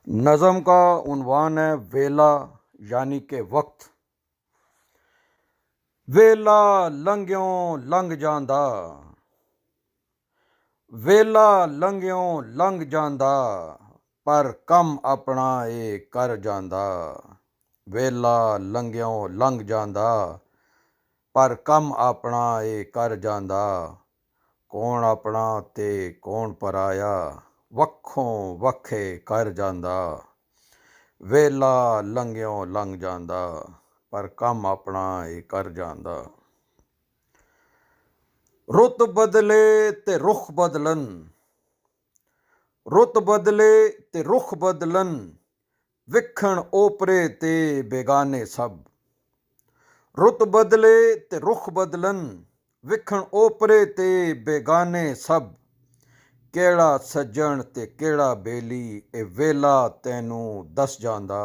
नज़म का उन्वान है वेला यानी कि वक्त। वेला लंघियों लंघ जांदा, वेला लंघियों लंघ जांदा, पर कम अपना ए कर जांदा। वेला लंघियों लंघ जांदा, पर कम अपना ए कर जांदा। कौन अपना ते कौन पराया, वक्खों वखे कर जांदा। वेला लंघियों लंघ जांदा, पर कम अपना ए कर जांदा। रुत बदले ते रुख बदलन, रुत बदले ते रुख बदलन, विखण ओपरे ते बेगाने सब। रुत बदले ते रुख बदलन, विखण ओपरे ते बेगाने सब। केड़ा सज्जण ते केड़ा बेली, ए वेला तैनू दस जांदा।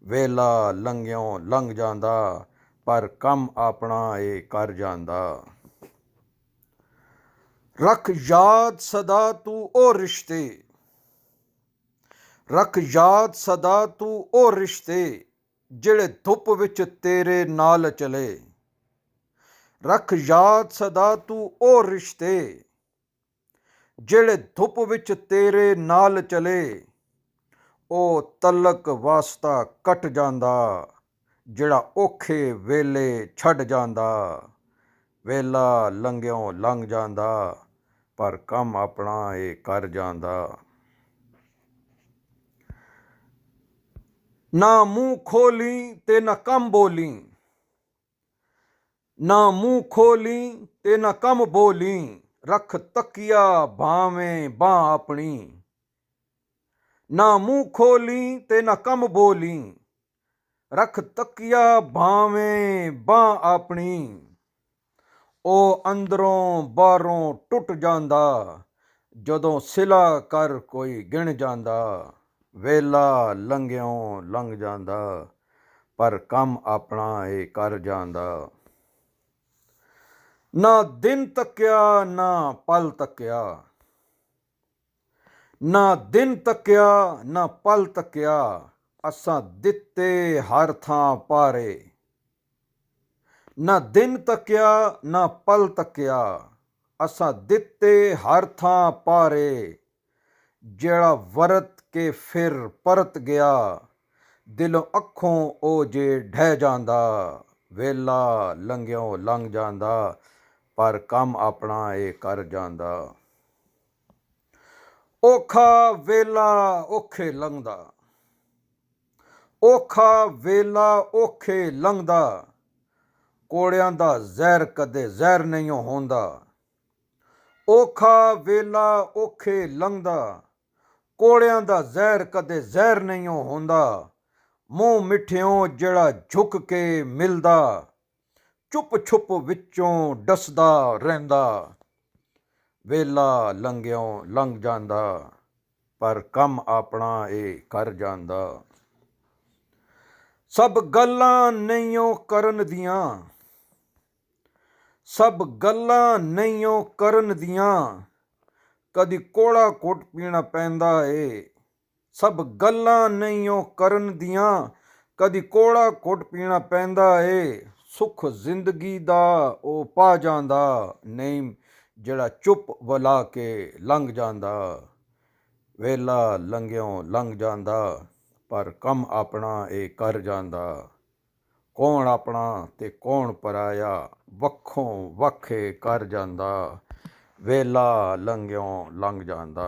वेला लंघियों लंघ जांदा, पर कम अपना ए कर जांदा। रख याद सदा तू ओ रिश्ते, रख याद सदा तू ओ रिश्ते, ਜਿਹੜੇ ਧੁੱਪ ਵਿੱਚ ਤੇਰੇ ਨਾਲ ਚਲੇ। रख याद सदा तू ओ रिश्ते, ਜਿਹੜੇ ਧੁੱਪ ਵਿੱਚ ਤੇਰੇ ਨਾਲ ਚਲੇ। ਉਹ ਤਲਕ ਵਾਸਤਾ ਕੱਟ ਜਾਂਦਾ, ਜਿਹੜਾ ਔਖੇ ਵੇਲੇ ਛੱਡ ਜਾਂਦਾ। ਵੇਲਾ ਲੰਘਿਓਂ ਲੰਘ ਜਾਂਦਾ, ਪਰ ਕੰਮ ਆਪਣਾ ਇਹ ਕਰ ਜਾਂਦਾ। ਨਾ ਮੂੰਹ ਖੋਲੀ ਤੇ ਨਾ ਕੰਮ ਬੋਲੀ, ਨਾ ਮੂੰਹ ਖੋਲੀ ਤੇ ਨਾ ਕੰਮ ਬੋਲੀ। ਰੱਖ ਤੱਕਿਆ ਭਾਵੇਂ ਬਾਂਹ ਆਪਣੀ। ਨਾ ਮੂੰਹ ਖੋਲੀ ਤੇ ਨਾ ਕੰਮ ਬੋਲੀ, ਰੱਖ ਤੱਕਿਆ ਭਾਵੇਂ ਬਾਂਹ ਆਪਣੀ। ਉਹ ਅੰਦਰੋਂ ਬਾਹਰੋਂ ਟੁੱਟ ਜਾਂਦਾ, ਜਦੋਂ ਸਿਲਾ ਕਰ ਕੋਈ ਗਿਣ ਜਾਂਦਾ। ਵੇਲਾ ਲੰਘਿਓਂ ਲੰਘ ਜਾਂਦਾ, ਪਰ ਕੰਮ ਆਪਣਾ ਇਹ ਕਰ ਜਾਂਦਾ। ਨਾ ਦਿਨ ਤੱਕਿਆ ਨਾ ਪਲ ਤੱਕਿਆ, ਨਾ ਦਿਨ ਤੱਕਿਆ ਨਾ ਪਲ ਤੱਕਿਆ। ਅਸਾਂ ਦਿੱਤੇ ਹਰ ਥਾਂ ਪਾਰੇ। ਨਾ ਦਿਨ ਤੱਕਿਆ ਨਾ ਪਲ ਤੱਕਿਆ, ਅਸਾਂ ਦਿੱਤੇ ਹਰ ਥਾਂ ਪਾਰੇ। ਜਿਹੜਾ ਵਰਤ ਕੇ ਫਿਰ ਪਰਤ ਗਿਆ, ਦਿਲੋਂ ਅੱਖੋਂ ਉਹ ਜੇ ਢਹਿ ਜਾਂਦਾ। ਵੇਲਾ ਲੰਘਿਓਂ ਲੰਘ ਜਾਂਦਾ, ਪਰ ਕੰਮ ਆਪਣਾ ਇਹ ਕਰ ਜਾਂਦਾ। ਔਖਾ ਵੇਲਾ ਔਖੇ ਲੰਘਦਾ, ਔਖਾ ਵੇਲਾ ਔਖੇ ਲੰਘਦਾ। ਕੋੜਿਆਂ ਦਾ ਜ਼ਹਿਰ ਕਦੇ ਜ਼ਹਿਰ ਨਹੀਂ ਹੁੰਦਾ। ਔਖਾ ਵੇਲਾ ਔਖੇ ਲੰਘਦਾ, ਕੋੜਿਆਂ ਦਾ ਜ਼ਹਿਰ ਕਦੇ ਜ਼ਹਿਰ ਨਹੀਂ ਹੁੰਦਾ। ਮੂੰਹ ਮਿੱਠਿਓਂ ਜਿਹੜਾ ਝੁਕ ਕੇ ਮਿਲਦਾ, ਚੁੱਪ ਛੁਪ ਵਿੱਚੋਂ ਡਸਦਾ ਰਹਿੰਦਾ। ਵੇਲਾ ਲੰਘਿਓਂ ਲੰਘ ਜਾਂਦਾ, ਪਰ ਕੰਮ ਆਪਣਾ ਇਹ ਕਰ ਜਾਂਦਾ। ਸਭ ਗੱਲਾਂ ਨਹੀਂਓ ਕਰਨ ਦੀਆਂ, ਸਭ ਗੱਲਾਂ ਨਹੀਂਓ ਕਰਨ ਦੀਆਂ, ਕਦੀ ਕੋੜਾ ਘੁੱਟ ਪੀਣਾ ਪੈਂਦਾ ਏ। ਸਭ ਗੱਲਾਂ ਨਹੀਂਓ ਕਰਨ ਦੀਆਂ, ਕਦੀ ਕੋੜਾ ਘੁੱਟ ਪੀਣਾ ਪੈਂਦਾ ਏ। ਸੁੱਖ ਜ਼ਿੰਦਗੀ ਦਾ ਉਹ ਪਾ ਜਾਂਦਾ, ਨਹੀਂ ਜਿਹੜਾ ਚੁੱਪ ਵਲਾ ਕੇ ਲੰਘ ਜਾਂਦਾ। ਵੇਲਾ ਲੰਘਿਓਂ ਲੰਘ ਜਾਂਦਾ, ਪਰ ਕੰਮ ਆਪਣਾ ਇਹ ਕਰ ਜਾਂਦਾ। ਕੌਣ ਆਪਣਾ ਤੇ ਕੌਣ ਪਰਾਇਆ, ਵੱਖੋਂ ਵੱਖੇ ਕਰ ਜਾਂਦਾ। ਵੇਲਾ ਲੰਘਿਓਂ ਲੰਘ ਜਾਂਦਾ।